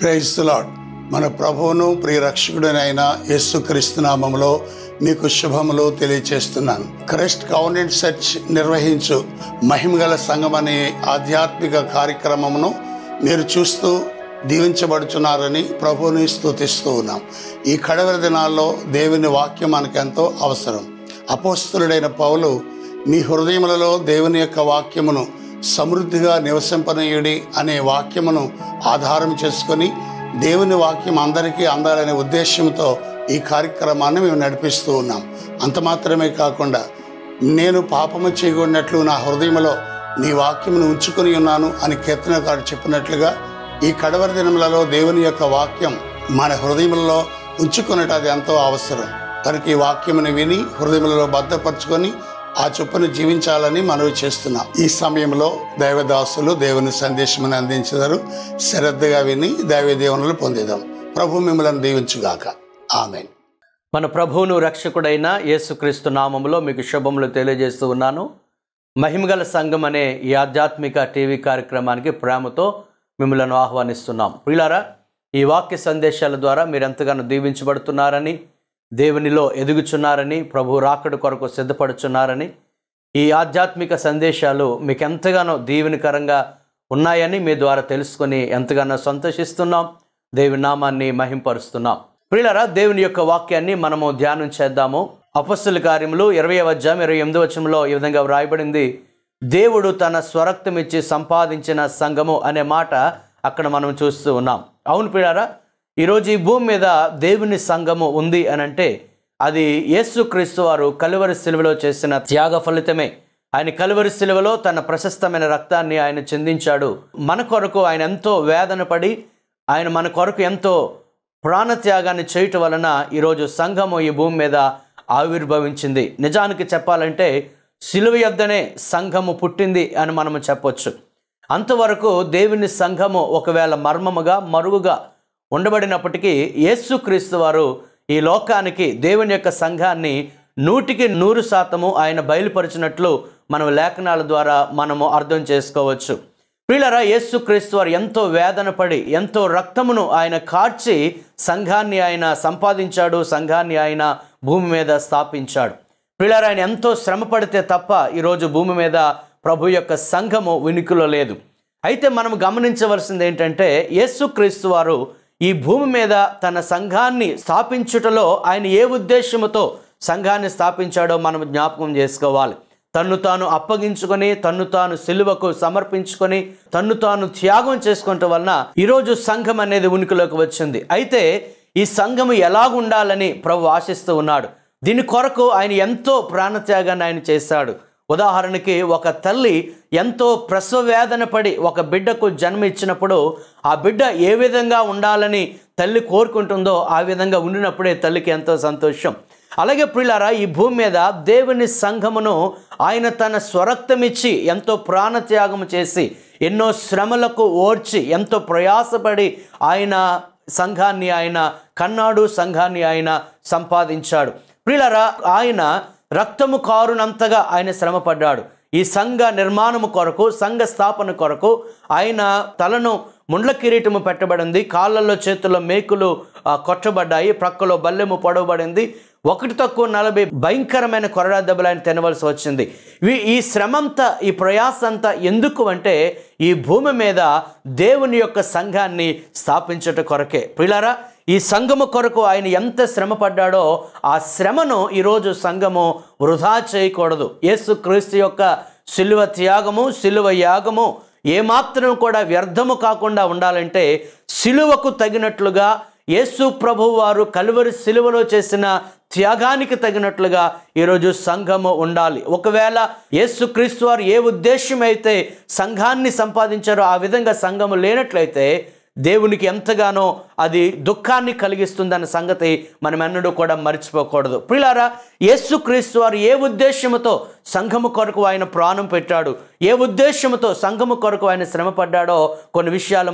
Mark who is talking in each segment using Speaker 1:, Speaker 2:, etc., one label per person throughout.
Speaker 1: Praise the lord. మన ప్రభువును ప్రియరక్షకుడైన యేసుక్రీస్తు నామములో మీకు శుభములు తెలియచేస్తున్నాను. క్రైస్ట్ కౌంటెంట్ చర్చ్ నిర్వహించు మహిమగల సంఘం అనే ఆధ్యాత్మిక కార్యక్రమమును మీరు చూస్తూ దీవించబడుచున్నారని ప్రభువుని స్తుతిస్తూ ఉన్నాం. ఈ కడవరి దినాల్లో దేవుని వాక్యం మనకెంతో అవసరం. అపోస్తలుడైన పౌలు మీ హృదయములలో దేవుని యొక్క వాక్యమును సమృద్ధిగా నివసింపనీయుడి అనే వాక్యమును ఆధారం చేసుకొని దేవుని వాక్యం అందరికీ అందాలనే ఉద్దేశంతో ఈ కార్యక్రమాన్ని మేము నడిపిస్తూ ఉన్నాం. అంత మాత్రమే కాకుండా నేను పాపము చేయకూడనట్లు నా హృదయంలో నీ వాక్యమును ఉంచుకొని ఉన్నాను అని కీర్తనకారుడు చెప్పినట్లుగా ఈ కడవరి దినములలో దేవుని యొక్క వాక్యం మన హృదయంలో ఉంచుకున్నట్టు అది ఎంతో అవసరం. కనుక ఈ వాక్యమును విని హృదయంలో భద్రపరచుకొని ఆ చొప్పున జీవించాలని మనవి చేస్తున్నాం. ఈ సమయంలో దైవదాసులు దేవుని సందేశమును అందించారు. శ్రద్ధగా విని దైవ దీవెనలు పొందేదాం. ప్రభు మిమ్మల్ని దీవించుగాక. ఆమేన్.
Speaker 2: మన ప్రభువును రక్షకుడైన యేసుక్రీస్తు నామములో మీకు శుభములు తెలియజేస్తూ ఉన్నాను. మహిమగల సంఘం అనే ఈ ఆధ్యాత్మిక టీవీ కార్యక్రమానికి ప్రేమతో మిమ్మల్ని ఆహ్వానిస్తున్నాం. ప్రియులారా, ఈ వాక్య సందేశాల ద్వారా మీరు ఎంతగానో దీవించబడుతున్నారని, దేవునిలో ఎదుగుచున్నారని, ప్రభు రాకడ కొరకు సిద్ధపడుచున్నారని, ఈ ఆధ్యాత్మిక సందేశాలు మీకు ఎంతగానో దీవెనకరంగా ఉన్నాయని మీ ద్వారా తెలుసుకొని ఎంతగానో సంతోషిస్తున్నాం. దేవుని నామాన్ని మహింపరుస్తున్నాం. ప్రియులారా, దేవుని యొక్క వాక్యాన్ని మనము ధ్యానం చేద్దాము. అపొస్తలుల కార్యములు 20వ అధ్యాయం 28వ వచనంలో ఈ విధంగా వ్రాయబడింది, దేవుడు తన స్వరక్తం ఇచ్చి సంపాదించిన సంఘము అనే మాట అక్కడ మనం చూస్తూ ఉన్నాం. అవును ప్రియులారా, ఈరోజు ఈ భూమి మీద దేవుని సంఘము ఉంది అని అంటే అది యేసుక్రీస్తు వారు కలువరి శిలువలో చేసిన త్యాగ ఫలితమే. ఆయన కలువరి శిలువలో తన ప్రశస్తమైన రక్తాన్ని ఆయన చిందించాడు. మన కొరకు ఆయన ఎంతో వేదన పడి ఆయన మన కొరకు ఎంతో ప్రాణత్యాగాన్ని చేయటం వలన ఈరోజు సంఘము ఈ భూమి మీద ఆవిర్భవించింది. నిజానికి చెప్పాలంటే శిలువ యొద్దనే సంఘము పుట్టింది అని మనము చెప్పొచ్చు. అంతవరకు దేవుని సంఘము ఒకవేళ మర్మముగా మరుగుగా ఉండబడినప్పటికీ యేసుక్రీస్తు వారు ఈ లోకానికి దేవుని యొక్క సంఘాన్ని 100% ఆయన బయలుపరిచినట్లు మనం లేఖనాల ద్వారా మనము అర్థం చేసుకోవచ్చు. ప్రియులారా, యేసుక్రీస్తు వారు ఎంతో వేదన పడి ఎంతో రక్తమును ఆయన కార్చి సంఘాన్ని ఆయన సంపాదించాడు, సంఘాన్ని ఆయన భూమి మీద స్థాపించాడు. ప్రియులారా, ఆయన ఎంతో శ్రమ పడితే తప్ప ఈరోజు భూమి మీద ప్రభు యొక్క సంఘము ఉనికిలో లేదు. అయితే మనం గమనించవలసింది ఏంటంటే యేసుక్రీస్తు వారు ఈ భూమి మీద తన సంఘాన్ని స్థాపించుటలో ఆయన ఏ ఉద్దేశముతో సంఘాన్ని స్థాపించాడో మనం జ్ఞాపకం చేసుకోవాలి. తన్ను తాను అప్పగించుకొని, తన్ను తాను సిలువకు సమర్పించుకొని, తన్ను తాను త్యాగం చేసుకోవటం వలన ఈరోజు సంఘం అనేది ఉనికిలోకి వచ్చింది. అయితే ఈ సంఘము ఎలాగుండాలని ప్రభు ఆశిస్తూ ఉన్నాడు. దీని కొరకు ఆయన ఎంతో ప్రాణత్యాగాన్ని ఆయన చేశాడు. ఉదాహరణకి ఒక తల్లి ఎంతో ప్రసవ వేదన పడి ఒక బిడ్డకు జన్మ ఇచ్చినప్పుడు ఆ బిడ్డ ఏ విధంగా ఉండాలని తల్లి కోరుకుంటుందో ఆ విధంగా ఉండినప్పుడే తల్లికి ఎంతో సంతోషం. అలాగే ప్రియులారా, ఈ భూమి మీద దేవుని సంఘమును ఆయన తన స్వరక్తమిచ్చి ఎంతో ప్రాణత్యాగం చేసి ఎన్నో శ్రమలకు ఓర్చి ఎంతో ప్రయాసపడి ఆయన సంఘాన్ని ఆయన కన్నాడు, సంఘాన్ని ఆయన సంపాదించాడు. ప్రియులారా, ఆయన రక్తము కారునంతగా ఆయన శ్రమపడ్డాడు. ఈ సంఘ నిర్మాణము కొరకు, సంఘ స్థాపన కొరకు ఆయన తలను ముండ్ల కిరీటము పెట్టబడింది, కాళ్ళల్లో చేతుల్లో మేకులు కొట్టబడ్డాయి, ప్రక్కలో బల్లెము పొడవబడింది, 1-40 భయంకరమైన కొరడా దెబ్బలు ఆయన తినవలసి వచ్చింది. ఈ శ్రమంతా, ఈ ప్రయాసంతా ఎందుకు అంటే ఈ భూమి మీద దేవుని యొక్క సంఘాన్ని స్థాపించట కొరకే. ప్రియులారా, ఈ సంఘము కొరకు ఆయన ఎంత శ్రమ పడ్డాడో ఆ శ్రమను ఈరోజు సంఘము వృధా చేయకూడదు. యేసుక్రీస్తు యొక్క శిలువ త్యాగము, శిలువ యాగము ఏమాత్రం కూడా వ్యర్థము కాకుండా ఉండాలంటే శిలువకు తగినట్లుగా యేసు ప్రభువు వారు కలువరి శిలువలో చేసిన త్యాగానికి తగినట్లుగా ఈరోజు సంఘము ఉండాలి. ఒకవేళ యేసుక్రీస్తు వారు ఏ ఉద్దేశం అయితే సంఘాన్ని సంపాదించారో ఆ విధంగా సంఘము లేనట్లయితే దేవునికి ఎంతగానో అది దుఃఖాన్ని కలిగిస్తుందన్న సంగతి మనం ఎన్నడూ కూడా మర్చిపోకూడదు. ప్రియులారా, యేసుక్రీస్తు వారు ఏ ఉద్దేశముతో సంఘము కొరకు ఆయన ప్రాణం పెట్టాడు, ఏ ఉద్దేశముతో సంఘము కొరకు ఆయన శ్రమ పడ్డాడో కొన్ని విషయాలు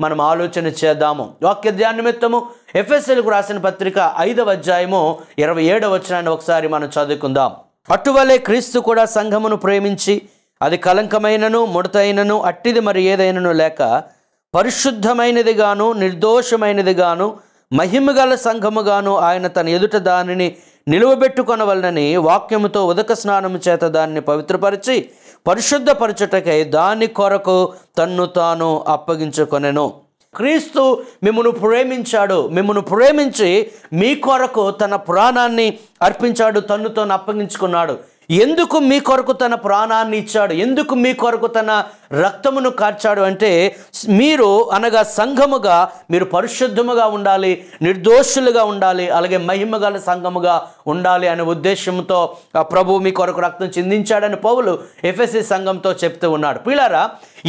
Speaker 2: మనం ఆలోచన చేద్దాము. వాక్య ధ్యాన నిమిత్తము ఎఫెసీయులకు రాసిన పత్రిక 5వ అధ్యాయము 27వ వచనాన్ని ఒకసారి మనం చదువుకుందాం. అటువలే క్రీస్తు కూడా సంఘమును ప్రేమించి అది కలంకమైనను ముడతైనను అట్టిది మరి ఏదైనను లేక పరిశుద్ధమైనదిగాను నిర్దోషమైనదిగాను మహిమగల సంఘముగాను ఆయన తన ఎదుట దానిని నిలువబెట్టుకొనవలనని వాక్యముతో ఉదక స్నానము చేత దానిని పవిత్రపరిచి పరిశుద్ధపరచుటకై దాని కొరకు తన్ను తాను అప్పగించుకొనెను. క్రీస్తు మిమ్మును ప్రేమించాడు. మిమ్మును ప్రేమించి మీ కొరకు తన ప్రాణాన్ని అర్పించాడు, తన్ను తాను అప్పగించుకున్నాడు. ఎందుకు మీ కొరకు తన ప్రాణాన్ని ఇచ్చాడు? ఎందుకు మీ కొరకు తన రక్తమును కార్చాడు అంటే, మీరు అనగా సంఘముగా మీరు పరిశుద్ధముగా ఉండాలి, నిర్దోషులుగా ఉండాలి, అలాగే మహిమగల సంఘముగా ఉండాలి అనే ఉద్దేశంతో ప్రభువు మీ కొరకు రక్తం చిందించాడని పౌలు ఎఫెసీ సంఘంతో చెప్తూ ఉన్నాడు. ప్రియులారా,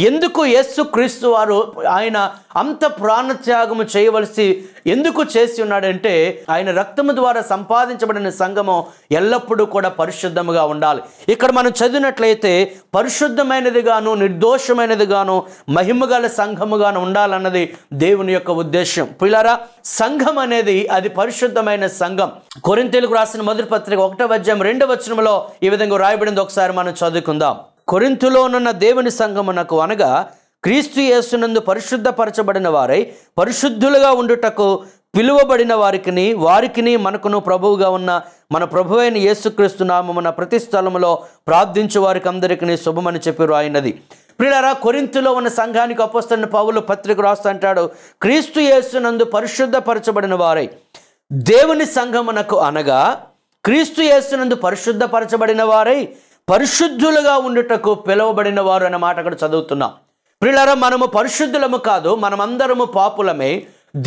Speaker 2: ఎందుకు యేసు క్రీస్తు వారు ఆయన అంత ప్రాణత్యాగము చేయవలసి ఎందుకు చేసి ఉన్నాడంటే, ఆయన రక్తము ద్వారా సంపాదించబడిన సంఘము ఎల్లప్పుడూ కూడా పరిశుద్ధముగా ఉండాలి. ఇక్కడ మనం చదివినట్లయితే పరిశుద్ధమైనదిగాను నిర్దోషమైనదిగాను మహిమగల సంఘముగాను ఉండాలన్నది దేవుని యొక్క ఉద్దేశం. ప్రియులారా, సంఘం అనేది అది పరిశుద్ధమైన సంఘం. కొరింథీయులకు రాసిన మొదటి పత్రిక 1వ అధ్యాయం 2వ వచనంలో ఈ విధంగా రాయబడింది. ఒకసారి మనం చదువుకుందాం. కొరింథులోనున్న దేవుని సంఘమునకు అనగా క్రీస్తు యేసునందు పరిశుద్ధపరచబడిన వారై పరిశుద్ధులుగా ఉండుటకు పిలువబడిన వారికిని మనకును ప్రభువుగా ఉన్న మన ప్రభువైన యేసుక్రీస్తు నామమున ప్రతి స్థలములో ప్రార్థించు వారికి అందరికీ శుభమని చెప్పి రాయినది. ప్రియులారా, కొరింథులో ఉన్న సంఘానికి అపోస్తలుడైన పౌలు పత్రిక రాస్తూ అంటాడు, క్రీస్తు యేసునందు పరిశుద్ధపరచబడిన వారై దేవుని సంఘమునకు అనగా క్రీస్తు యేసునందు పరిశుద్ధపరచబడిన వారై పరిశుద్ధులుగా ఉండుటకు పిలువబడిన వారు అనే మాట అక్కడ చదువుతున్నాం. ప్రియులారా, మనము పరిశుద్ధులము కాదు, మనమందరము పాపులమే,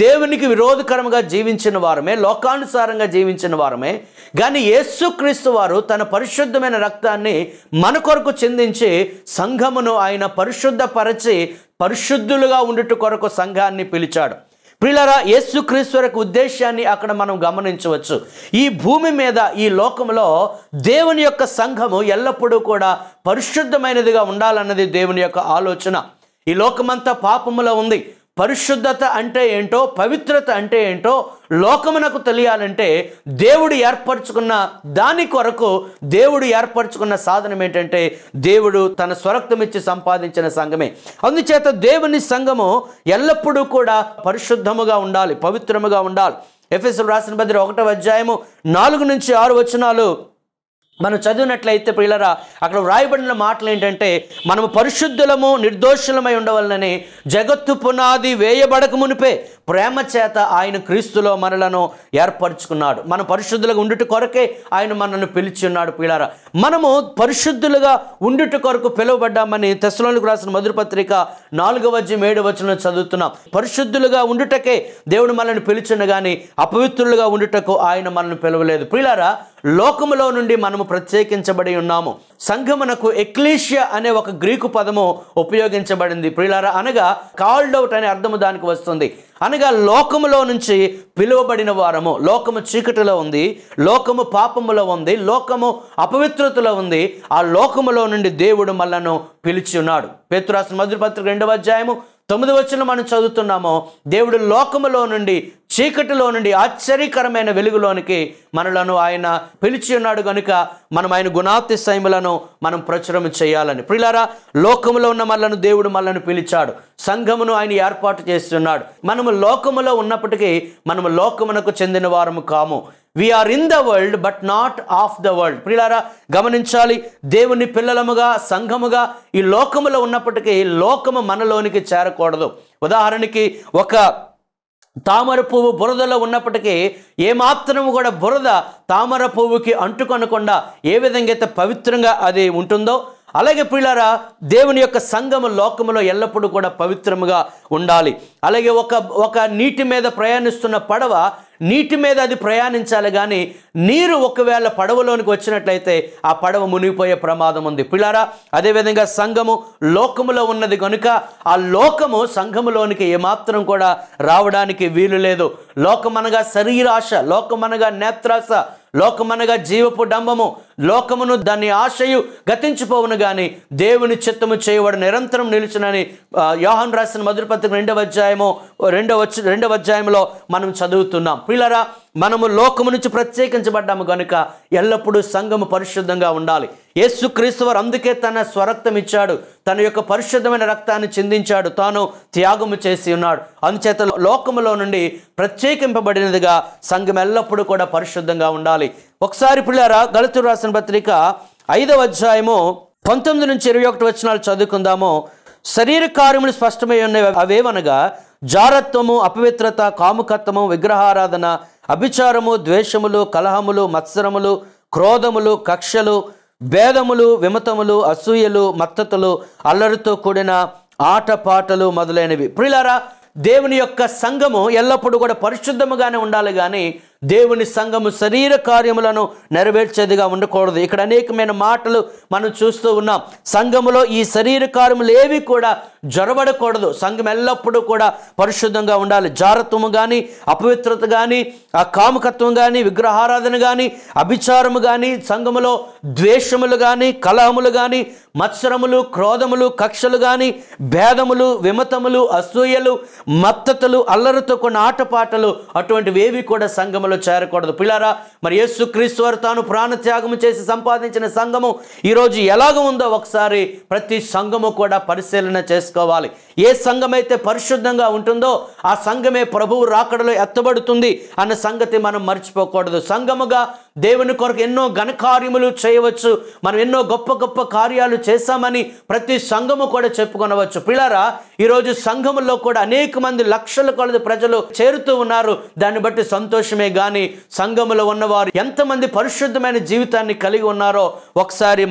Speaker 2: దేవునికి విరోధకరంగా జీవించిన వారమే, లోకానుసారంగా జీవించిన వారమే. కానీ యేసుక్రీస్తు వారు తన పరిశుద్ధమైన రక్తాన్ని మన కొరకు చిందించి సంఘమును ఆయన పరిశుద్ధపరచి పరిశుద్ధులుగా ఉండుట కొరకు సంఘాన్ని పిలిచాడు. ప్రియులారా, యేసుక్రీస్తు యొక్క ఉద్దేశాన్ని అక్కడ మనం గమనించవచ్చు. ఈ భూమి మీద ఈ లోకంలో దేవుని యొక్క సంఘము ఎల్లప్పుడూ కూడా పరిశుద్ధమైనదిగా ఉండాలన్నది దేవుని యొక్క ఆలోచన. ఈ లోకమంతా పాపములో ఉంది. పరిశుద్ధత అంటే ఏంటో, పవిత్రత అంటే ఏంటో లోకమునకు తెలియాలంటే దేవుడు ఏర్పరచుకున్న దాని కొరకు దేవుడు ఏర్పరచుకున్న సాధనం ఏంటంటే దేవుడు తన స్వరక్తం ఇచ్చి సంపాదించిన సంఘమే. అందుచేత దేవుని సంఘము ఎల్లప్పుడూ కూడా పరిశుద్ధముగా ఉండాలి, పవిత్రముగా ఉండాలి. ఎఫెసీయులకు రాసిన పత్రిక 1వ అధ్యాయము 4 నుంచి 6 వచనాలు మనం చదివినట్లయితే ప్రియులారా, అక్కడ వ్రాయబడిన మాటలు ఏంటంటే, మనము పరిశుద్ధులము నిర్దోషులమై ఉండవలనని జగత్తు పునాది వేయబడక మునిపే ప్రేమ చేత ఆయన క్రీస్తులో మనలను ఏర్పరచుకున్నాడు. మనం పరిశుద్ధులుగా ఉండుట కొరకే ఆయన మనల్ని పిలిచి ఉన్నాడు. ప్రియులారా, మనము పరిశుద్ధులుగా ఉండుట కొరకు పిలువబడ్డామని తెస్సలోనికీయులకు రాసిన మొదటి పత్రిక 4వ అధ్యాయం 7వ వచనంలో చదువుతున్నాం. పరిశుద్ధులుగా ఉండుటకే దేవుడు మనల్ని పిలిచిన కానీ అపవిత్రులుగా ఉండుటకు ఆయన మనల్ని పిలవలేదు. ప్రియులారా, లోకములో నుండి మనము ప్రత్యేకించబడి ఉన్నాము. సంఘమునకు ఎక్లీషియా అనే ఒక గ్రీకు పదము ఉపయోగించబడింది. ప్రియులారా, అనగా కాల్డ్ అవుట్ అనే అర్థము దానికి వస్తుంది. అనగా లోకములో నుంచి పిలువబడిన వారము. లోకము చీకటిలో ఉంది, లోకము పాపములో ఉంది, లోకము అపవిత్రతలో ఉంది. ఆ లోకములో నుండి దేవుడు మనలను పిలిచి ఉన్నాడు. పేతురు రాసిన మొదటి పత్రిక 2వ అధ్యాయము 9వ వచనం మనం చదువుతున్నాము. దేవుడు లోకములో నుండి చీకటిలో నుండి ఆశ్చర్యకరమైన వెలుగులోనికి మనలను ఆయన పిలిచి ఉన్నాడు కనుక మనం ఆయన గుణాతిశయములను మనం ప్రచురం చేయాలని. ప్రియులారా, లోకములో ఉన్న మనలను దేవుడు మనలను పిలిచాడు, సంఘమును ఆయన ఏర్పాటు చేస్తున్నాడు. మనము లోకములో ఉన్నప్పటికీ మనము లోకమునకు చెందిన వారము కాము. We are in the world but not of the world. ప్రియులారా, గమనించాలి, దేవుని పిల్లలముగా సంఘముగా ఈ లోకములో ఉన్నప్పటికీ లోకము మనలోనికి చేరకూడదు. ఉదాహరణకి ఒక తామర పువ్వు బురదలో ఉన్నప్పటికీ ఏమాత్రము కూడా బురద తామర పువ్వుకి అంటుకొనకుండా ఏ విధంగా అయితే పవిత్రంగా అది ఉంటుందో, అలాగే ప్రియులారా, దేవుని యొక్క సంఘము లోకములో ఎల్లప్పుడూ కూడా పవిత్రముగా ఉండాలి. అలాగే ఒక నీటి మీద ప్రయాణిస్తున్న పడవ నీటి మీద అది ప్రయాణించాలి, కానీ నీరు ఒకవేళ పడవలోనికి వచ్చినట్లయితే ఆ పడవ మునిగిపోయే ప్రమాదం ఉంది. ప్రియులారా, అదేవిధంగా సంఘము లోకములో ఉన్నది కనుక ఆ లోకము సంఘములోనికి ఏమాత్రం కూడా రావడానికి వీలు లేదు. లోకమనగా శరీరాశ, లోకమనగా నేత్రాశ, లోకమనగా జీవపు డంబము, లోకమును దాని ఆశయు గతించిపోవును గాని దేవుని చిత్తము చేయవాడు నిరంతరం నిలుచునని యోహాను రాసిన మొదటి పత్రిక 2వ అధ్యాయంలో మనం చదువుతున్నాం. ప్రియులారా, మనము లోకము నుంచి ప్రత్యేకించబడ్డాము కనుక ఎల్లప్పుడూ సంఘము పరిశుద్ధంగా ఉండాలి. యేసుక్రీస్తు వారు అందుకే తన స్వరక్తం ఇచ్చాడు, తన యొక్క పరిశుద్ధమైన రక్తాన్ని చిందించాడు, తాను త్యాగము చేసి ఉన్నాడు. అందుచేత లోకములో నుండి ప్రత్యేకింపబడినదిగా సంఘం ఎల్లప్పుడూ కూడా పరిశుద్ధంగా ఉండాలి. ఒకసారి పిల్లారా, గలతీయులకు రాసిన పత్రిక 5వ అధ్యాయము 19 నుంచి 21 వచనాలు చదువుకుందాము. శరీర కార్యములు స్పష్టమై ఉన్నవి, అవేవనగా జారత్వము, అపవిత్రత, కాముకత్వము, విగ్రహారాధన, అభిచారము, ద్వేషములు, కలహములు, మత్సరములు, క్రోధములు, కక్షలు, భేదములు, విమతములు, అసూయలు, మత్తతులు, అల్లరితో కూడిన ఆటపాటలు మొదలైనవి. ప్రియులారా, దేవుని యొక్క సంఘము ఎల్లప్పుడూ కూడా పరిశుద్ధముగానే ఉండాలి కానీ దేవుని సంఘము శరీర కార్యములను నెరవేర్చేదిగా ఉండకూడదు. ఇక్కడ అనేకమైన మాటలు మనం చూస్తూ ఉన్నాం. సంఘములో ఈ శరీర కార్యములు ఏవి కూడా జొరబడకూడదు. సంఘం ఎల్లప్పుడూ కూడా పరిశుద్ధంగా ఉండాలి. జారత్వము కానీ, అపవిత్రత కానీ, ఆ కాముకత్వం కానీ, విగ్రహారాధన కానీ, అభిచారము కానీ, సంఘములో ద్వేషములు కానీ, కలహములు కానీ, మత్సరములు, క్రోధములు, కక్షలు కానీ, భేదములు, విమతములు, అసూయలు, మత్తతులు, అల్లరితో కొన్ని ఆటపాటలు, అటువంటివి ఏవి కూడా సంఘములో చేరకూడదు. పిల్లారా, మరి యేసుక్రీస్తు వారు తాను ప్రాణత్యాగము చేసి సంపాదించిన సంఘము ఈరోజు ఎలాగ ఉందో ఒకసారి ప్రతి సంఘము కూడా పరిశీలన చేసుకోవాలి. ఏ సంఘం అయితే పరిశుద్ధంగా ఉంటుందో ఆ సంఘమే ప్రభువు రాకడలో ఎత్తబడుతుంది అన్న సంగతి మనం మర్చిపోకూడదు. సంఘముగా దేవుని కొరకు ఎన్నో ఘనకార్యములు చేయవచ్చు, మనం ఎన్నో గొప్ప గొప్ప కార్యాలు చేశామని ప్రతి సంఘము కూడా చెప్పుకొనవచ్చు. పిల్లారా, ఈరోజు సంఘములో కూడా అనేక మంది లక్షల కొలది ప్రజలు చేరుతూ ఉన్నారు. దాన్ని బట్టి సంతోషమే కానీ సంఘములో ఉన్నవారు ఎంతమంది పరిశుద్ధమైన జీవితాన్ని కలిగి ఉన్నారో ఒకసారి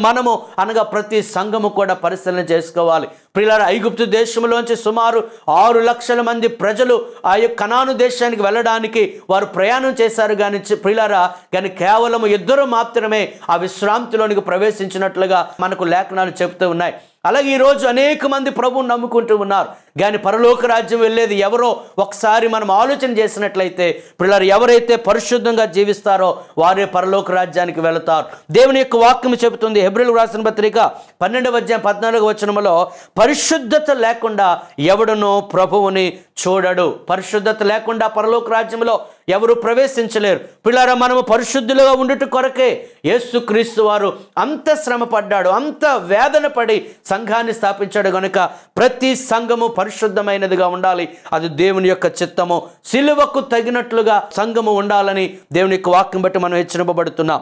Speaker 2: మనము అనగా ప్రతి సంఘము కూడా పరిశీలన చేసుకోవాలి. ప్రియులారా, ఐగుప్తు దేశంలోంచి సుమారు 6 లక్షల మంది ప్రజలు ఆ యొక్క కనాను దేశానికి వెళ్ళడానికి వారు ప్రయాణం చేశారు. కానీ ప్రియులారా, కానీ కేవలం 2 మాత్రమే ఆ విశ్రాంతిలోనికి ప్రవేశించినట్లుగా మనకు లేఖనాలు చెబుతూ ఉన్నాయి. అలాగే ఈరోజు అనేక మంది ప్రభువుని నమ్ముకుంటూ ఉన్నారు, కానీ పరలోక రాజ్యం వెళ్ళేది ఎవరో ఒకసారి మనం ఆలోచన చేసినట్లయితే పిల్లలు ఎవరైతే పరిశుద్ధంగా జీవిస్తారో వారే పరలోక రాజ్యానికి వెళతారు. దేవుని యొక్క వాక్యం చెబుతుంది, హెబ్రీయులకు రాసిన పత్రిక 12వ అధ్యాయం 14వ వచనములో, పరిశుద్ధత లేకుండా ఎవడునో ప్రభువుని చూడడు. పరిశుద్ధత లేకుండా పరలోక రాజ్యంలో ఎవరు ప్రవేశించలేరు. పిల్లారా, మనము పరిశుద్ధులుగా ఉండుట కొరకే యేసుక్రీస్తు వారు అంత శ్రమ పడ్డాడు, అంత వేదన పడి సంఘాన్ని స్థాపించాడు. కనుక ప్రతి సంఘము పరిశుద్ధమైనదిగా ఉండాలి. అది దేవుని యొక్క చిత్తము. సిలువకు తగినట్లుగా సంఘము ఉండాలని దేవుని యొక్క వాక్యం బట్టి మనం హెచ్చరింపబడుతున్నాం.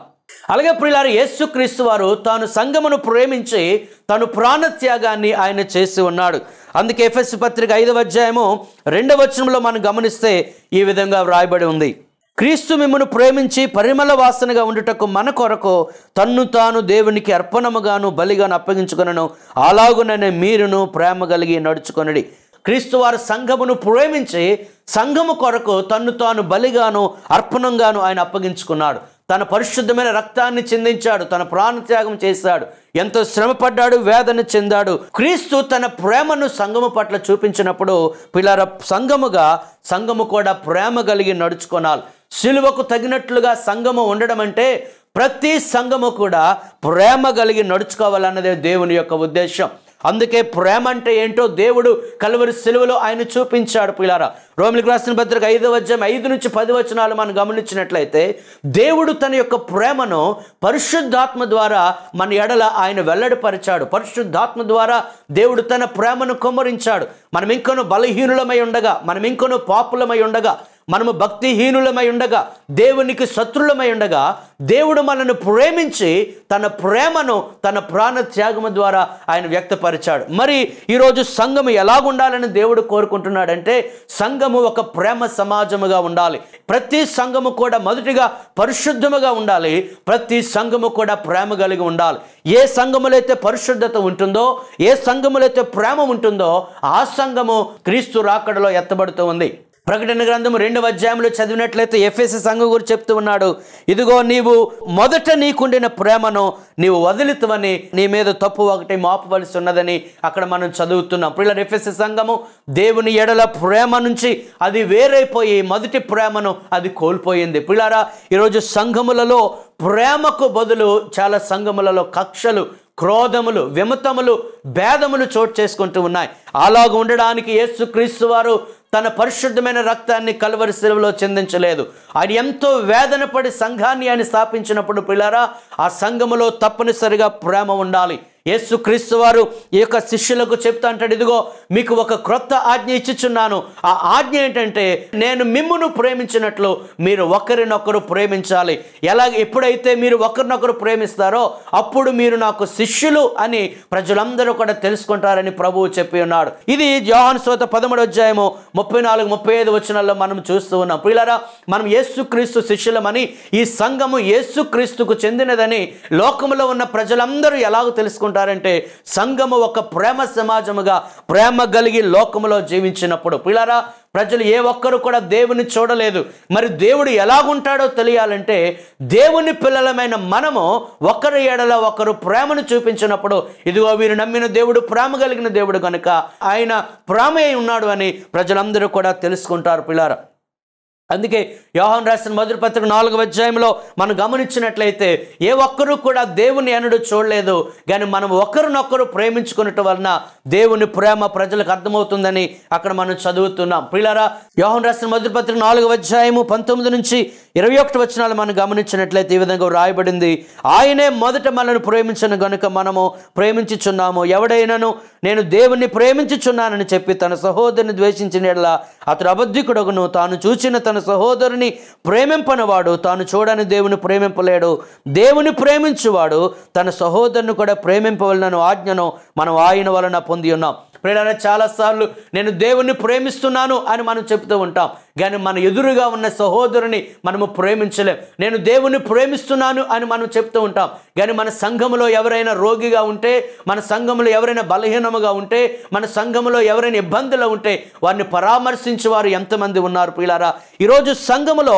Speaker 2: అలాగే ప్రియులారా, యేసుక్రీస్తు వారు తాను సంఘమును ప్రేమించి తను ప్రాణత్యాగాన్ని ఆయన చేసి ఉన్నాడు. అందుకే ఎఫెసు పత్రిక 5వ అధ్యాయము 2వ వచనంలో మనం గమనిస్తే ఈ విధంగా వ్రాయబడి ఉంది, క్రీస్తు మిమ్మును ప్రేమించి పరిమళ వాసనగా ఉండుటకు మన కొరకు తన్ను తాను దేవునికి అర్పణముగాను బలిగాను అప్పగించుకొనెను, అలాగుననే మీరును ప్రేమ కలిగి నడుచుకొనుడి. క్రీస్తు వారు సంఘమును ప్రేమించి సంఘము కొరకు తన్ను తాను బలిగాను అర్పణంగాను ఆయన అప్పగించుకున్నాడు. తన పరిశుద్ధమైన రక్తాన్ని చిందించాడు, తన ప్రాణత్యాగం చేశాడు, ఎంతో శ్రమపడ్డాడు, వేదన చెందాడు. క్రీస్తు తన ప్రేమను సంఘము పట్ల చూపించినప్పుడు పిల్లల సంఘము కూడా ప్రేమ కలిగి నడుచుకోనాలి. సిలువకు తగినట్లుగా సంఘము ఉండడం అంటే ప్రతి సంఘము కూడా ప్రేమ కలిగి నడుచుకోవాలన్నదే దేవుని యొక్క ఉద్దేశం. అందుకే ప్రేమ అంటే ఏంటో దేవుడు కల్వరి సిలువలో ఆయన చూపించాడు. పిల్లారా, రోమిలకు రాసిన పత్రిక 5వ అధ్యాయం 5 నుంచి 10 వచనాలు మనం గమనించినట్లయితే దేవుడు తన యొక్క ప్రేమను పరిశుద్ధాత్మ ద్వారా మన ఎడల ఆయన వెల్లడిపరిచాడు. పరిశుద్ధాత్మ ద్వారా దేవుడు తన ప్రేమను కుమ్మరించాడు. మనం ఇంకొను బలహీనులమై ఉండగా, మనం ఇంకొను పాపులమై ఉండగా, మనము భక్తిహీనులమై ఉండగా, దేవునికి శత్రులమై ఉండగా దేవుడు మనల్ని ప్రేమించి తన ప్రేమను తన ప్రాణ త్యాగము ద్వారా ఆయన వ్యక్తపరిచాడు. మరి ఈరోజు సంఘము ఎలాగుండాలని దేవుడు కోరుకుంటున్నాడంటే సంఘము ఒక ప్రేమ సమాజముగా ఉండాలి. ప్రతి సంఘము కూడా మొదటిగా పరిశుద్ధముగా ఉండాలి. ప్రతి సంఘము కూడా ప్రేమ కలిగి ఉండాలి. ఏ సంఘములో అయితే పరిశుద్ధత ఉంటుందో, ఏ సంఘములో అయితే ప్రేమ ఉంటుందో ఆ సంఘము క్రీస్తు రాకడలో ఎత్తబడుతూ ఉంది. ప్రకటన గ్రంథము 2వ అధ్యాయంలో చదివినట్లయితే ఎఫెసు సంఘం గురించి చెప్తూ ఉన్నాడు, ఇదిగో నీవు మొదట నీకుండిన ప్రేమను నీవు వదిలితవని, నీ మీద తప్పు ఒకటి మోపవలసి ఉన్నదని అక్కడ మనం చదువుతున్నాం. పిల్లలు, ఎఫెసు సంఘము దేవుని ఎడల ప్రేమ నుంచి అది వేరైపోయి మొదటి ప్రేమను అది కోల్పోయింది. పిల్లారా, ఈరోజు సంఘములలో ప్రేమకు బదులు చాలా సంఘములలో కక్షలు, క్రోధములు, విమతములు, భేదములు చోటు చేసుకుంటూ ఉన్నాయి. అలాగ ఉండడానికి యేసుక్రీస్తు వారు తన పరిశుద్ధమైన రక్తాన్ని కల్వరి శిలువలో చిందించలేదు. ఆయన ఎంతో వేదన పడి సంఘాన్ని ఆయన స్థాపించినప్పుడు పిల్లారా, ఆ సంఘములో తప్పనిసరిగా ప్రేమ ఉండాలి. యేసుక్రీస్తు వారు ఈ యొక్క శిష్యులకు చెప్తా అంటాడు, ఇదిగో మీకు ఒక క్రొత్త ఆజ్ఞ ఇచ్చుచున్నాను. ఆ ఆజ్ఞ ఏంటంటే, నేను మిమ్మును ప్రేమించినట్లు మీరు ఒకరినొకరు ప్రేమించాలి. ఎప్పుడైతే మీరు ఒకరినొకరు ప్రేమిస్తారో అప్పుడు మీరు నాకు శిష్యులు అని ప్రజలందరూ కూడా తెలుసుకుంటారని ప్రభువు చెప్పి ఉన్నాడు. ఇది యోహాను సువార్త 13వ అధ్యాయము 34-35 వచనాల్లో మనం చూస్తూ ఉన్నాం. ప్రియులారా, మనం యేసుక్రీస్తు శిష్యులమని, ఈ సంఘము యేసుక్రీస్తుకు చెందినదని లోకములో ఉన్న ప్రజలందరూ ఎలాగో తెలుసుకుంటారంటే, సంఘము ఒక ప్రేమ సమాజముగా ప్రేమ కలిగి లోకములో జీవించినప్పుడు. ప్రియులారా, ప్రజలు ఏ ఒక్కరు కూడా దేవుని చూడలేదు. మరి దేవుడు ఎలాగుంటాడో తెలియాలంటే, దేవుని పిల్లలమైన మనము ఒకరి ఎడల ఒకరు ప్రేమను చూపించినప్పుడు, ఇదిగో వీరు నమ్మిన దేవుడు ప్రేమ కలిగిన దేవుడు కనుక ఆయన ప్రేమే ఉన్నాడు అని ప్రజలందరూ కూడా తెలుసుకుంటారు. పిల్లారా, అందుకే యోహాను రాసిన మొదటి పత్రిక 4వ అధ్యాయంలో మనం గమనించినట్లయితే, ఏ ఒక్కరూ కూడా దేవుని ఎన్నడూ చూడలేదు, కానీ మనం ఒకరినొకరు ప్రేమించుకున్నట్టు వలన దేవుని ప్రేమ ప్రజలకు అర్థమవుతుందని అక్కడ మనం చదువుతున్నాం. ప్రియులారా, యోహాను రాసిన మొదటి పత్రిక 4వ అధ్యాయము 19-21 వచనాలు మనం గమనించినట్లయితే ఈ విధంగా రాయబడింది, ఆయనే మొదట మనల్ని ప్రేమించిన గనుక మనము ప్రేమించుచున్నాము. ఎవడైనాను నేను దేవుణ్ణి ప్రేమించుచున్నానని చెప్పి తన సహోదరుని ద్వేషించిన యెడల అతడు అబద్ధికుడగును. తాను చూచిన తన సహోదరుని ప్రేమింపనివాడు తాను చూడని దేవుని ప్రేమింపలేడు. దేవుని ప్రేమించువాడు తన సహోదరుని కూడా ప్రేమింపవలనను ఆజ్ఞను మనం ఆయన వలన పొంది ఉన్నాం. ప్రియులారా, చాలాసార్లు నేను దేవుణ్ణి ప్రేమిస్తున్నాను అని మనం చెప్తూ ఉంటాం, కానీ మన ఎదురుగా ఉన్న సహోదరుని మనము ప్రేమించలేం. నేను దేవుణ్ణి ప్రేమిస్తున్నాను అని మనం చెప్తూ ఉంటాం, కానీ మన సంఘములో ఎవరైనా రోగిగా ఉంటే, మన సంఘములో ఎవరైనా బలహీనముగా ఉంటే, మన సంఘములో ఎవరైనా ఇబ్బందులు ఉంటే వారిని పరామర్శించే వారు ఎంతమంది ఉన్నారు. ప్రియులారా, ఈరోజు సంఘములో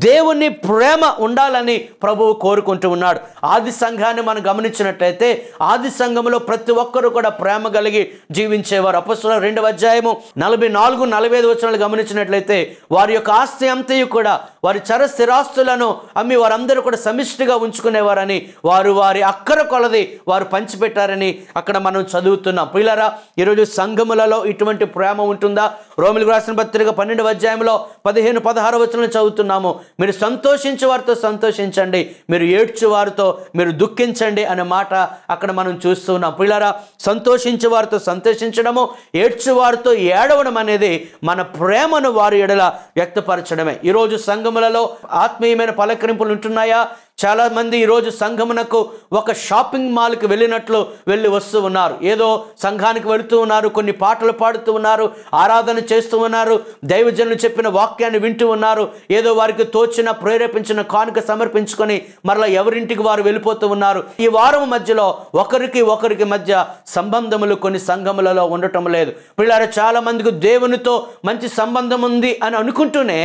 Speaker 2: దేవుని ప్రేమ ఉండాలని ప్రభువు కోరుకుంటూ ఉన్నాడు. ఆది సంఘాన్ని మనం గమనించినట్లయితే, ఆది సంఘములో ప్రతి ఒక్కరూ కూడా ప్రేమ కలిగి జీవించేవారు. అపొస్తలుల 2వ అధ్యాయము 44-45 వచనాలు గమనించినట్లయితే, వారి యొక్క ఆస్తి అంతయు కూడా, వారి చర స్థిరాస్తులను అమ్మి వారందరూ కూడా సమిష్టిగా ఉంచుకునేవారని, వారు వారి అక్కర కొలది వారు పంచిపెట్టారని అక్కడ మనం చదువుతున్నాం. ప్రియులారా, ఈరోజు సంఘములలో ఇటువంటి ప్రేమ ఉంటుందా? రోమిలకు రాసిన పత్రిక 12వ అధ్యాయంలో 15-16 వచనాలు చదువుతున్నాము. మీరు సంతోషించే వారితో సంతోషించండి, మీరు ఏడ్చు వారితో మీరు దుఃఖించండి అనే మాట అక్కడ మనం చూస్తున్నాం. ప్రియులారా, సంతోషించే వారితో సంతోషించడము, ఏడ్చు వారితో ఏడవడం అనేది మన ప్రేమను వారి ఎడల వ్యక్తపరచడమే. ఈరోజు సంఘములలో ఆత్మీయమైన పలకరింపులు ఉంటున్నాయా? చాలా మంది ఈరోజు సంఘమునకు ఒక షాపింగ్ మాల్కి వెళ్ళినట్లు వెళ్ళి వస్తూ ఉన్నారు. ఏదో సంఘానికి వెళుతూ ఉన్నారు, కొన్ని పాటలు పాడుతూ ఉన్నారు, ఆరాధన చేస్తూ ఉన్నారు, దైవజనులు చెప్పిన వాక్యాన్ని వింటూ ఉన్నారు, ఏదో వారికి తోచిన ప్రేరేపించిన కానుక సమర్పించుకొని మరలా ఎవరింటికి వారు వెళ్ళిపోతూ ఉన్నారు. ఈ వారం మధ్యలో ఒకరికి మధ్య సంబంధములు కొన్ని సంఘములలో ఉండటం లేదు. పిల్లలు చాలా మందికి దేవునితో మంచి సంబంధం ఉంది అని అనుకుంటూనే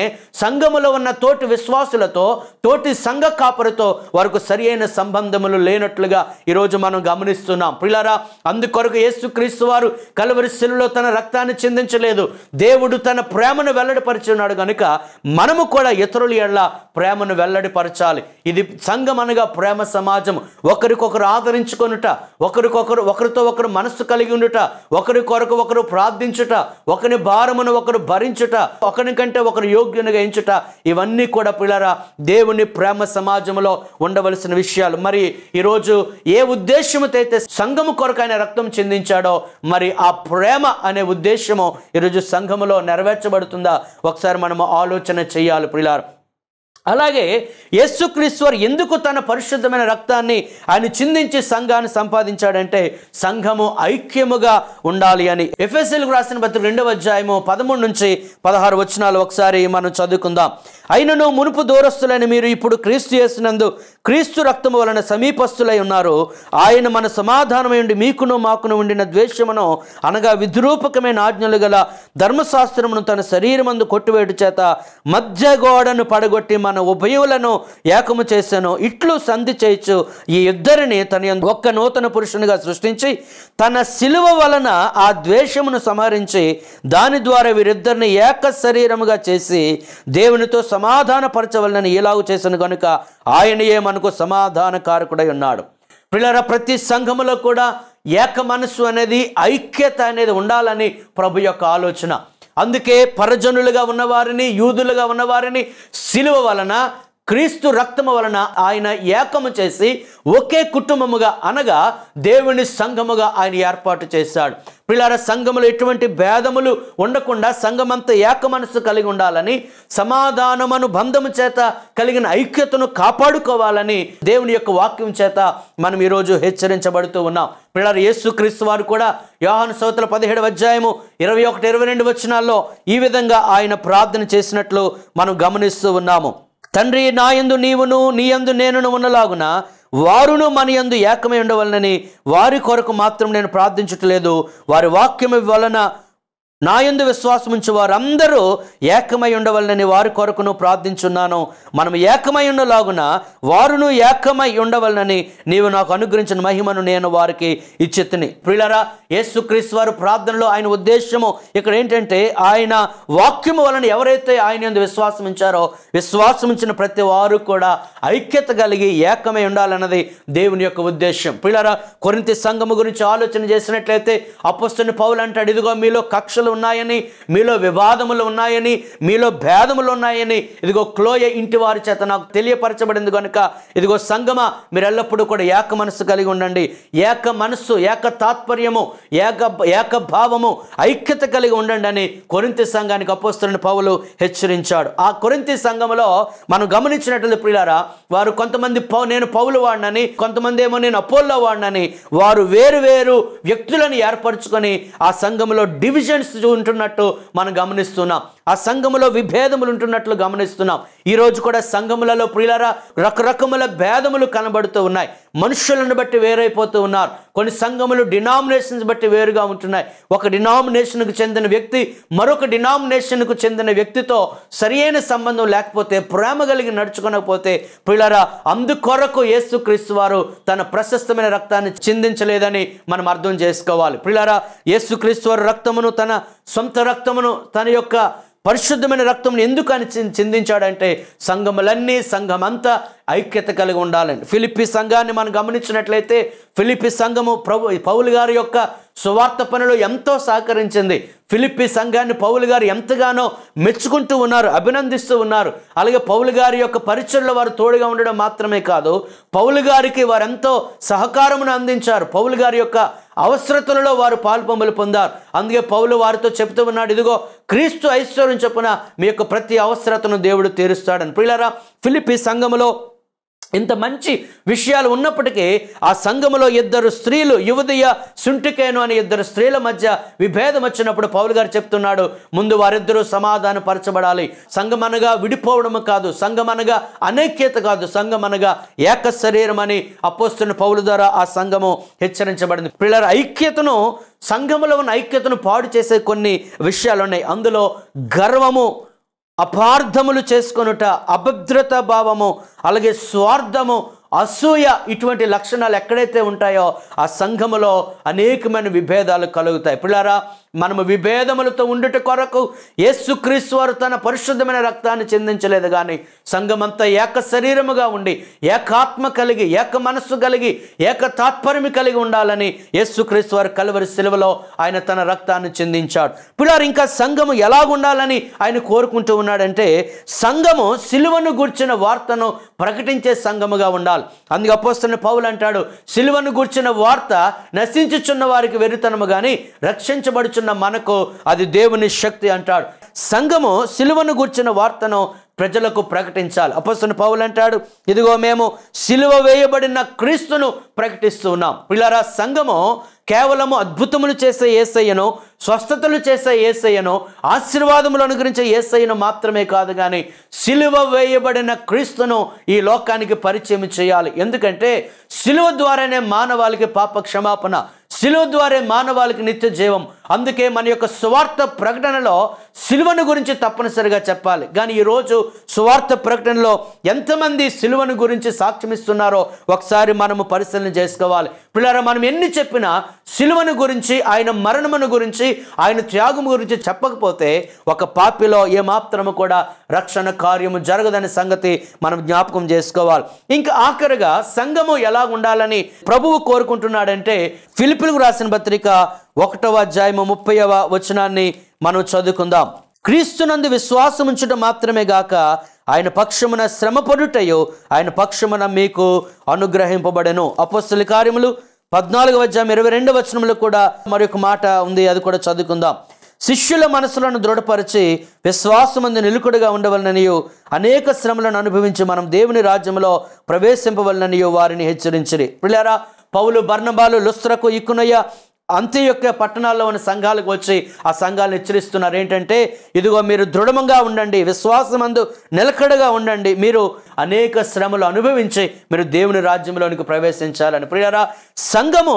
Speaker 2: సంఘములో ఉన్న తోటి విశ్వాసులతో, తోటి సంఘ కాపరితో వారికి సరి అయిన సంబంధములు లేనట్లుగా ఈరోజు మనం గమనిస్తున్నాం. ప్రియులారా, అందుకొరకు యేసుక్రీస్తు వారు కల్వరి శిలువలో తన రక్తాన్ని చిందించలేదు. దేవుడు తన ప్రేమను వెల్లడిపరిచున్నాడు కనుక మనము కూడా ఇతరుల ఎడల ప్రేమను వెల్లడిపరచాలి. ఇది సంఘం అనగా ప్రేమ సమాజం. ఒకరికొకరు ఆదరించుకొనుట, ఒకరితో ఒకరు మనస్సు కలిగి ఉండుట, ఒకరికొరకు ఒకరు ప్రార్థించుట, ఒకరి భారమును ఒకరు భరించుట, ఒకరికంటే ఒకరు యోగ్యునిగా ఎంచుట, ఇవన్నీ కూడా పిల్లరా దేవుని ప్రేమ సమాజంలో ఉండవలసిన విషయాలు. మరి ఈరోజు ఏ ఉద్దేశంతో అయితే సంఘము కొరకు ఆయన రక్తం చిందించాడో, మరి ఆ ప్రేమ అనే ఉద్దేశము ఈరోజు సంఘములో నెరవేర్చబడుతుందా? ఒకసారి మనము ఆలోచన చేయాలి ప్రియులారా. అలాగే యేసుక్రీస్తు వారు ఎందుకు తన పరిశుద్ధమైన రక్తాన్ని ఆయన చిందించి సంఘాన్ని సంపాదించాడంటే, సంఘము ఐక్యముగా ఉండాలి అని. ఎఫెసీయులకు రాసిన పత్రిక 2వ అధ్యాయము 13-16 వచనాలు ఒకసారి మనం చదువుకుందాం. అయినను మునుపు దూరస్తులైన మీరు ఇప్పుడు క్రీస్తు యేసునందు క్రీస్తు రక్తము వలన సమీపస్తులై ఉన్నారు. ఆయన మన సమాధానమై ఉండి మీకును మాకును ఉండిన ద్వేషమును అనగా విద్రూపకమైన ఆజ్ఞలు గల ధర్మశాస్త్రమును తన శరీరమందు కొట్టివేటు చేత మధ్య గోడను పడగొట్టి మన ఉభయులను ఏకము చేశాను. ఇట్లు సంధి చేయొచ్చు ఈ ఇద్దరిని తన యందు ఒక్క నూతన పురుషునిగా సృష్టించి తన శిలువ వలన ఆ ద్వేషమును సంహరించి దాని ద్వారా వీరిద్దరిని ఏక శరీరముగా చేసి దేవునితో సమాధానపరచవలనని ఇలాగు చేసిన కనుక ఆయనయే మనకు సమాధానకారకుడై ఉన్నాడు. ప్రియులారా, ప్రతి సంఘములో కూడా ఏక మనస్సు అనేది, ఐక్యత అనేది ఉండాలని ప్రభు యొక్క ఆలోచన. అందుకే పరజనులుగా ఉన్నవారిని, యూదులుగా ఉన్నవారిని శిలువ వలన, క్రీస్తు రక్తము వలన ఆయన ఏకము చేసి ఒకే కుటుంబముగా అనగా దేవుని సంఘముగా ఆయన ఏర్పాటు చేశాడు. ప్రియులారా, సంఘములో ఎటువంటి భేదములు ఉండకుండా సంఘమంతా ఏక మనస్సు కలిగి ఉండాలని, సమాధానమును బంధము చేత కలిగిన ఐక్యతను కాపాడుకోవాలని దేవుని యొక్క వాక్యం చేత మనం ఈరోజు హెచ్చరించబడుతూ ఉన్నాం. ప్రియులారా, యేసుక్రీస్తు వారు కూడా యోహాను సువార్త 17వ అధ్యాయము 21, 22 వచనాల్లో ఈ విధంగా ఆయన ప్రార్థన చేసినట్లు మనం గమనిస్తూ ఉన్నాము. తండ్రి, నా యందు నీవును, నీ యందు నేనును ఉన్నలాగున వారును మన యందు ఏకమై ఉండవలనని వారి కొరకు మాత్రం నేను ప్రార్థించట్లేదు. వారి వాక్యము వలన నా యందు విశ్వాసం ఉంచి వారందరూ ఏకమై ఉండవలనని వారి కొరకును ప్రార్థించున్నాను. మనం ఏకమై ఉండలాగున వారును ఏకమై ఉండవలనని నీవు నాకు అనుగ్రహించిన మహిమను నేను వారికి ఇచ్చితిని. ప్రియులారా, యేసుక్రీస్తు వారు ప్రార్థనలో ఆయన ఉద్దేశము ఇక్కడ ఏంటంటే, ఆయన వాక్యము వలన ఎవరైతే ఆయన యందు విశ్వాసం ఉంచారో, విశ్వాసం ఉంచిన ప్రతి వారు కూడా ఐక్యత కలిగి ఏకమై ఉండాలన్నది దేవుని యొక్క ఉద్దేశం. ప్రియులారా, కొరింథీ సంఘము గురించి ఆలోచన చేసినట్లయితే అపోస్తలుడైన పౌలు అంటాడు, ఇదిగో మీలో కక్షలు ఉన్నాయని, మీలో వివాదములు ఉన్నాయని, మీలో భేదములు ఉన్నాయని ఇదిగో క్లోయ ఇంటి వారి చేత నాకు తెలియపరచబడింది కనుక ఇదిగో సంగమా, మీరు ఎల్లప్పుడూ కూడా ఏక మనస్సు కలిగి ఉండండి. ఏక మనస్సు, ఏక తాత్పర్యము, ఏక భావము, ఐక్యత కలిగి ఉండండి అని కొరింథీ సంఘానికి అపోస్తలుడైన పౌలు హెచ్చరించాడు. ఆ కొరింథీ సంఘములో మనం గమనించినట్లయితే ప్రియులారా, వారు కొంతమంది నేను పౌలు వాడినని, కొంతమంది ఏమో నేను అపోల్లో వాడినని, వారు వేరు వేరు వ్యక్తులను ఏర్పరచుకొని ఆ సంఘములో డివిజన్స్ ఉంటున్నట్టు మనం గమనిస్తున్నాం. ఆ సంఘములో విభేదములు ఉంటున్నట్లు గమనిస్తున్నాం. ఈరోజు కూడా సంఘములలో ప్రియులారా రకరకముల భేదములు కనబడుతూ ఉన్నాయి. మనుషులను బట్టి వేరైపోతూ ఉన్నారు. కొన్ని సంఘములు డినామినేషన్స్ బట్టి వేరుగా ఉంటున్నాయి. ఒక డినామినేషన్కు చెందిన వ్యక్తి మరొక డినామినేషన్కు చెందిన వ్యక్తితో సరియైన సంబంధం లేకపోతే, ప్రేమ కలిగి నడుచుకోకపోతే ప్రియులారా, అందుకొరకు యేసుక్రీస్తు వారు తన ప్రశస్తమైన రక్తాన్ని చిందించలేదని మనం అర్థం చేసుకోవాలి. ప్రియులారా, యేసుక్రీస్తు వారు రక్తమును, తన సొంత రక్తమును, తన యొక్క పరిశుద్ధమైన రక్తమును ఎందుకు అని చిందించాడంటే, సంఘములన్నీ, సంఘమంతా ఐక్యత కలిగి ఉండాలని. ఫిలిప్పీ సంఘాన్ని మనం గమనించినట్లయితే ఫిలిప్పీ సంఘము పౌలు గారి యొక్క సువార్త పనులు ఎంతో సహకరించింది. ఫిలిప్పీ సంఘాన్ని పౌలు గారు ఎంతగానో మెచ్చుకుంటూ ఉన్నారు, అభినందిస్తూ ఉన్నారు. అలాగే పౌలు గారి యొక్క పరిచర్లో వారు తోడుగా ఉండడం మాత్రమే కాదు, పౌలు గారికి వారు ఎంతో సహకారమును అందించారు. పౌలు గారి యొక్క అవసరతలలో వారు పాల్పొంపులు పొందారు. అందుకే పౌలు వారితో చెప్తూ ఉన్నాడు, ఇదిగో క్రీస్తు ఐశ్వర్యం చొప్పున మీ యొక్క ప్రతి అవసరతను దేవుడు తీరుస్తాడని. ప్రియులారా, ఫిలిప్పీ సంఘములో ఇంత మంచి విషయాలు ఉన్నప్పటికీ ఆ సంఘములో ఇద్దరు స్త్రీలు, యువదీయ సుంటికేను అనే ఇద్దరు స్త్రీల మధ్య విభేదం వచ్చినప్పుడు పౌలు గారు చెప్తున్నాడు, ముందు వారిద్దరూ సమాధాన పరచబడాలి. సంఘమనగా విడిపోవడము కాదు, సంఘమనగా అనైక్యత కాదు, సంఘమనగా ఏక శరీరం అని అపోస్తలుడైన పౌలు ద్వారా ఆ సంఘము హెచ్చరించబడింది. పిల్లల ఐక్యతను, సంఘములో ఉన్న ఐక్యతను పాడు చేసే కొన్ని విషయాలు ఉన్నాయి. అందులో గర్వము, అపార్థములు చేసుకొనుట, అభద్రతా భావము, అలాగే స్వార్థము, అసూయ, ఇటువంటి లక్షణాలు ఎక్కడైతే ఉంటాయో ఆ సంఘములో అనేకమైన విభేదాలు కలుగుతాయి. పిల్లారా, మనము విభేదములతో ఉండుట కొరకు యేసుక్రీస్తు వారు తన పరిశుద్ధమైన రక్తాన్ని చిందించలేదు, కానీ సంఘమంతా ఏక శరీరముగా ఉండి, ఏకాత్మ కలిగి, ఏక మనస్సు కలిగి, ఏక తాత్పర్యము కలిగి ఉండాలని యేసుక్రీస్తు వారు కల్వరి శిలువలో ఆయన తన రక్తాన్ని చిందించాడు. పిల్లారు, ఇంకా సంఘము ఎలాగుండాలని ఆయన కోరుకుంటూ ఉన్నాడంటే, సంఘము సిలువను గూర్చిన వార్తను ప్రకటించే సంఘముగా ఉండాలి. అందుకే అపోస్తలుడైన పౌలు అంటాడు, సిలువను గూర్చిన వార్త నశించుచున్న వారికి వెరితనము గాని రక్షించబడుచున్న మనకు అది దేవుని శక్తి అంటాడు. సంఘము సిలువను గూర్చిన వార్తను ప్రజలకు ప్రకటించాలి. అపోస్తలుడైన పౌలు అంటాడు, ఇదిగో మేము సిలువ వేయబడిన క్రీస్తును ప్రకటిస్తూ ఉన్నాం. పిల్లారా, సంఘము కేవలము అద్భుతములు చేసే యేసయ్యను, స్వస్థతలు చేసే యేసయ్యను, ఆశీర్వాదములు అనుగ్రహించే యేసయ్యను మాత్రమే కాదు, కానీ సిలువ వేయబడిన క్రీస్తును ఈ లోకానికి పరిచయం చేయాలి. ఎందుకంటే సిలువ ద్వారానే మానవాళికి పాప క్షమాపణ, సిలువ ద్వారా మానవాళికి నిత్య జీవం, అందుకే మన యొక్క సువార్త ప్రకటనలో సిలువను గురించి తప్పనిసరిగా చెప్పాలి. కానీ ఈరోజు సువార్త ప్రకటనలో ఎంతమంది సిలువను గురించి సాక్ష్యమిస్తున్నారో ఒకసారి మనము పరిశీలన చేసుకోవాలి. పిల్లరా, మనం ఎన్ని చెప్పినా సిలువను గురించి, ఆయన మరణమును గురించి, ఆయన త్యాగం గురించి చెప్పకపోతే ఒక పాపిలో ఏమాత్రము కూడా రక్షణ కార్యము జరగదనే సంగతి మనం జ్ఞాపకం చేసుకోవాలి. ఇంకా ఆఖరిగా సంఘము ఎలా ఉండాలని ప్రభువు కోరుకుంటున్నాడంటే ఫిలిప్పీయులకు రాసిన పత్రిక 1వ అధ్యాయము 30వ వచనాన్ని మనం చదువుకుందాం. క్రీస్తునందు విశ్వాసం ఉంచుట మాత్రమే గాక ఆయన పక్షమున శ్రమపడుటయు ఆయన పక్షమున మీకు అనుగ్రహింపబడెను. అపోస్తలుల కార్యములు 14వ అధ్యాయం 22వ వచనంలో కూడా మరొక మాట ఉంది, అది కూడా చదువుకుందాం. శిష్యుల మనసులను దృఢపరిచి విశ్వాసమందు నిలుకుడుగా ఉండవలననియు అనేక శ్రమలను అనుభవించి మనం దేవుని రాజ్యంలో ప్రవేశింపవలననియు వారిని హెచ్చరించిరి. పిల్లారా, పౌలు, బర్నబాలు లుస్త్రకు, ఇకునయ, అంత్యొక్క పట్టణాల్లో ఉన్న సంఘాలకు వచ్చి ఆ సంఘాలను హెచ్చరిస్తున్నారు. ఏంటంటే, ఇదిగో మీరు దృఢంగా ఉండండి, విశ్వాసమందు నిలకడగా ఉండండి, మీరు అనేక శ్రమలు అనుభవించి మీరు దేవుని రాజ్యంలోనికి ప్రవేశించాలని. ప్రియారా, సంఘము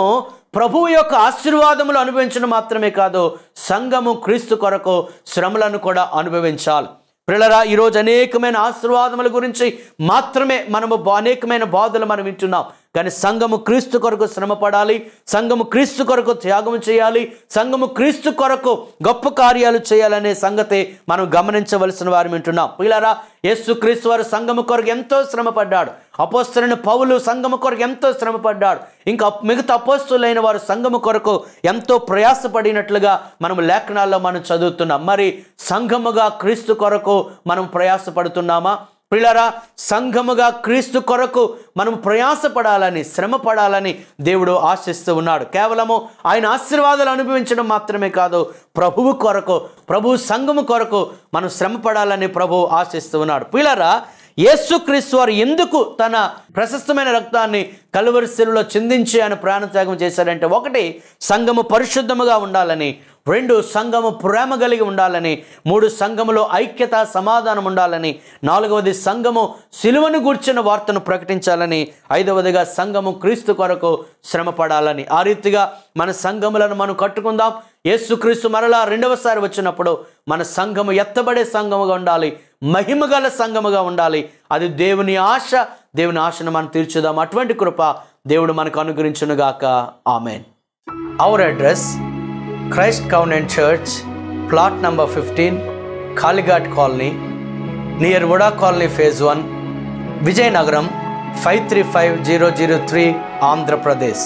Speaker 2: ప్రభువు యొక్క ఆశీర్వాదములు అనుభవించడం మాత్రమే కాదు, సంఘము క్రీస్తు కొరకు శ్రమలను కూడా అనుభవించాలి. ప్రియులారా, ఈరోజు అనేకమైన ఆశీర్వాదముల గురించి మాత్రమే మనము అనేకమైన బాధలు మనం వింటున్నాం. కానీ సంఘము క్రీస్తు కొరకు శ్రమ పడాలి, సంఘము క్రీస్తు కొరకు త్యాగం చేయాలి, సంఘము క్రీస్తు కొరకు గొప్ప కార్యాలు చేయాలనే సంగతి మనం గమనించవలసిన వారు వింటున్నాం. ప్రియులారా, యేసుక్రీస్తు వారు సంఘము కొరకు ఎంతో శ్రమ పడ్డాడు. అపోస్తలుడైన పౌలు సంఘము కొరకు ఎంతో శ్రమ పడ్డాడు. ఇంకా మిగతా అపోస్తలులైన వారు సంఘము కొరకు ఎంతో ప్రయాసపడినట్లుగా మనం లేఖనాల్లో మనం చదువుతున్నాం. మరి సంఘముగా క్రీస్తు కొరకు మనం ప్రయాసపడుతున్నామా? ప్రియులారా, సంఘముగా క్రీస్తు కొరకు మనం ప్రయాసపడాలని, శ్రమ పడాలని దేవుడు ఆశిస్తూ ఉన్నాడు. కేవలము ఆయన ఆశీర్వాదాలు అనుభవించడం మాత్రమే కాదు, ప్రభువు కొరకు, ప్రభు సంఘము కొరకు మనం శ్రమ పడాలని ప్రభువు ఆశిస్తూ ఉన్నాడు. ప్రియులారా, యేసుక్రీస్తు వారు ఎందుకు తన ప్రశస్తమైన రక్తాన్ని కలువరి శిలువలో చిందించి ఆయన ప్రాణత్యాగం చేశాడంటే, 1, సంఘము పరిశుద్ధముగా ఉండాలని, 2, సంఘము ప్రేమ కలిగి ఉండాలని, 3, సంఘములో ఐక్యత, సమాధానం ఉండాలని, 4వది సంఘము సిలువను గూర్చిన వార్తను ప్రకటించాలని, 5వదిగా సంఘము క్రీస్తు కొరకు శ్రమ పడాలని. ఆ రీతిగా మన సంఘములను మనం కట్టుకుందాం. యేసుక్రీస్తు మరలా 2వసారి వచ్చినప్పుడు మన సంఘము ఎత్తబడే సంఘముగా ఉండాలి, మహిమగల సంఘముగా ఉండాలి. అది దేవుని ఆశ. దేవుని ఆశను మనం తీర్చుదాం. అటువంటి కృప దేవుడు మనకు అనుగ్రహించునుగాక. Amen. Our address: Christ Covenant Church, plot number 15, Kalighat Colony, near Voda Colony Phase 1, Vijayanagaram 535003, Andhra Pradesh.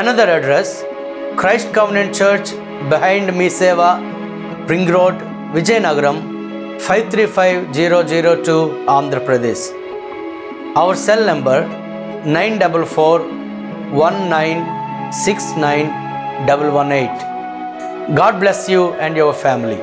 Speaker 2: Another address: Christ Covenant Church, behind Miseva, Ring Road, Vijayanagaram 535002, Andhra Pradesh. Our cell number 9441969 118. God bless you and your family.